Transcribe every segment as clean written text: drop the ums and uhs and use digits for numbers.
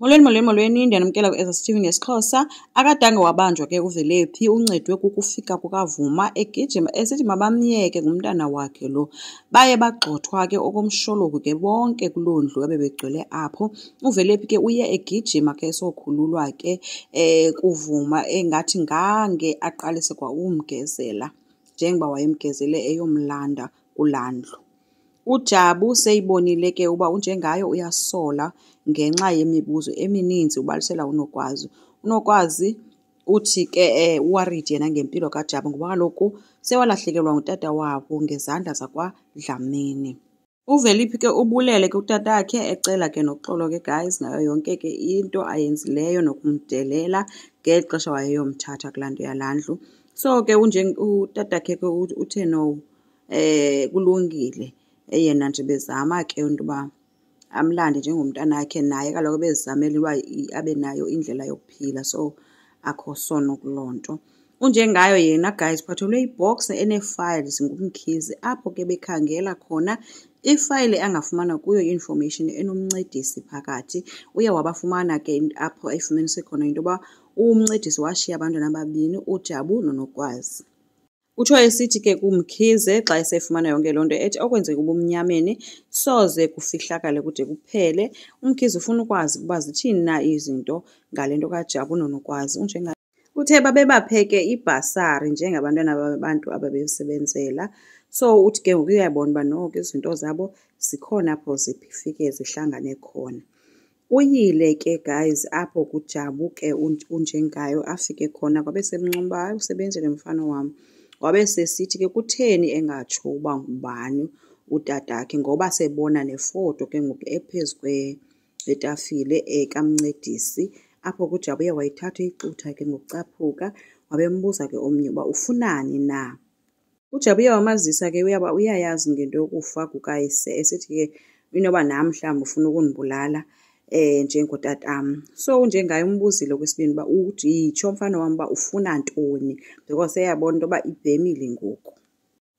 Molweni ndiyanamkela ku-S2 ngesiXhosa. Akadanga wabanjwa ke uVelephi, uncedwe kukufika kukavuma egijima esithi mabamyeke ngumntana wakhe lo. Baye bagxothwa ke okomshologu ke bonke kuloo ndlu abebegcwele apho. uVelephi ke uye egijima ke esokhululwa ke kuvuma engathi ngange aqalise kwa umgezela njengoba wayemgezele eyomlanda kulaa ndlu. uJabu seyibonile ke uba uNjengaye uyasola ngenxa yemibuzo emininzi ubalisela uNokwazi. uNokwazi uthi ke worried yena ngempilo kaJabu ngoba kaloku sewalahlekelwa ngutata wabo ngezandla zakwaDlamini. uVelephi ke ubulele ke utata wakhe ecela ke noxolo ke guys nayo yonke ke into ayenzileyo nokumdelela ngeli xesha wayeyomthatha kulaa nto yalaa ndlu. So ke utata ke uthe no kulungile. Yena nje bezama ke into yoba amlande njengomntana wakhe, naye kaloku bezizamela uba abe nayo indlela yokuphila, so akho sono kuloo nto. uNjengayo yena guys uphathelwe ibox ene-files ngumkhizi apho ke bekhangela khona ifayile angafumana kuyo i-information enomncedisi phakathi. Uye wabafumana ke apho ayifumanise khona into yoba umncedisi washiya abantwana ababini, uJabu noNokwazi. Utsho esithi ke kumkhize xa esefumana yonke loo nto ethi okwenzeka ubumnyameni soze kufihlakale kude kuphele. Umkhize ufuna ukwazi ukuba zithini na izinto ngale nto kaJabu noNokwazi. uNjengaye uthe babebapheke ibhasari njengabantwana babantu ababesebenzela. So uthi ke ngoku uyabona uba noko izinto zabo zikhona apho zifike zihlangane khona. Uyile ke guys apho kuJabu ke uNjengayo afike khona kwabe semnxuba, hayi usebenzile mfana wam. Wabe sesithi ke kutheni engatsho uba ngubani utatakhe ngoba sebona nefoto ke ngoku ephezu kwetafile kamncedisi. Apho kuJabu uye wayithatha ixutha ke ngokucaphuka wabembuza ke omnye uba ufunani na. uJabu uye wamazisa ke uyayazi ngento yokufa kukayise, esithi ke inoba nam mhlawumbi ufuna ukundibulala njengotatam. So uNjengaye umbuzile okwesibini uba yitsho mfana wam uba ufuna ntoni because eyabona into yoba ibhemile ngoku.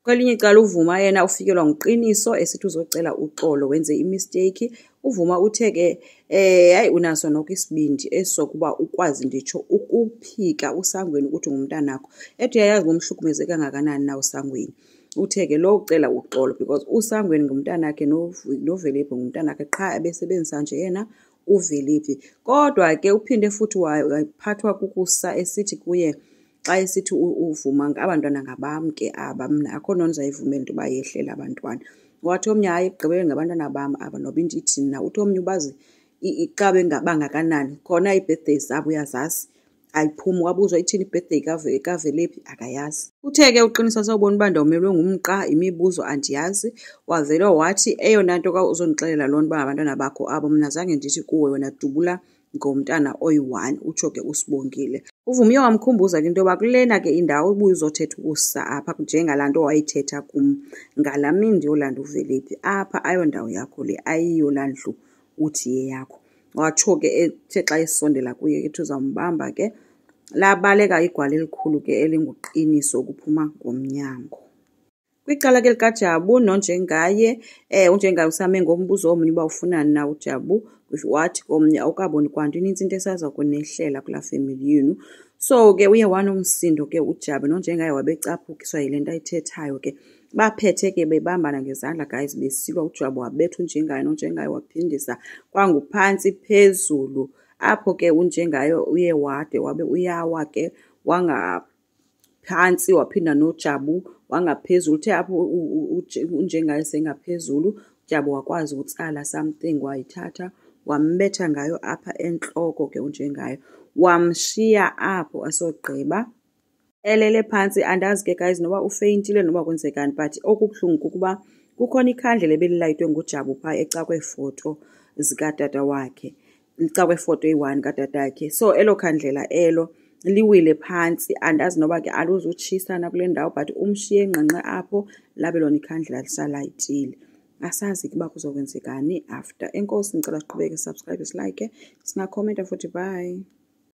Kwelinye icala uVuma yena ufikelwa nguQiniso esithi uzocela uxolo wenze imisteyikhi. uVuma uthe ke hayi unaso noko isibindi esokuba ukwazi nditsho ukuphika usangweni ukuthi ngumntanakho. Ethi uyayazi ngomhlukumeze kangakanani na usangweni. Uthe ke lo ucela uxolo because usangweni ngumntanakhe noVelephi ngumntanakhe qha abesebenzisa nje yena uVelephi. Kodwa ke uphinde futhi waphathwa kukusa esithi kuye xa esithi uVuma abantwana ngabam ke aba, mna akho nto ndizayivumela into yoba yehlela abantwana. Wathi omnye hayi ekugqibeleni ngabantwana bam aba noba into ithini na. Uthi omnye ubazi xa bangakanani khona ii-birthday zabo uyazazi ayiphumi. Wabuzwa ithini i-birthday kaVelephi akayazi. Uthe ke uQiniso sawubona uba ndomelwe ngumqa imibuzo andiyazi. Wavele wathi eyona nto ka uzondixelela loo nto uba ngabantwana bakho abo mna zange ndithi kuwe wena dubula ngomntana oyi-1. Utsho ke uSibongile. uVuma uye wamkhumbuza ke into yoba kulena ke indawo ubuye uzothetha ukusa apha njengalaa nto wayithetha kum ngalaa mini ndiyolanda uVelephi apha ayondawo yakho le ayiyo laa ndlu uthi yeyakho. Watsho ke ethe xa esondela kuye ethi uzawumbamba ke labaleka igwala elikhulu ke elinguQiniso ukuphuma ngomnyango. Kwicala ke likaJabu noNjengaye, uNjengaye usame ngombuzo omnye uba ufunani na uJabu. Wathi komnye awukaboni kwanto inintsi into esaza kunehlela kulaa family yenu. So ke uye wanomsindo ke uJabu noNjengaye wabecaphukiswa yile nto ayithethayo ke. Baphethe ke bebambana ngezandla guys besilwa. uJabu wabetha uNjengaye noNjengaye waphindisa kwanguphantsi phezulu. Apho ke uNjengaye uye wade wabe uyawa ke wangaphantsi waphinda noJabu wangaphezulu. Uthe apho uNjengaye sengaphezulu uJabu wakwazi utsala something wayithatha wambetha ngayo apha entloko ke uNjengaye wamshiya apho asogqiba elele phantsi. Andazi ke guys noba ufeyintile noba kwenzekani but okubuhlungu kukuba kukhona ikhandlela ebelilayitwe nguJabu phaa ecakweefoto zikatata wakhe, licakwefoto eyi-1 katata wakhe. So elo khandlela elo liwile phantsi. Andazi noba ke aluzutshisa kule ndawo but umshiye ngqengqe apho labe lona ikhandlela lisalayitile. Asazi ke uba kuzokwenzekani after. Enkosi, ndicela siqhubeke subscribe silike singakhomenta futhi. Bye.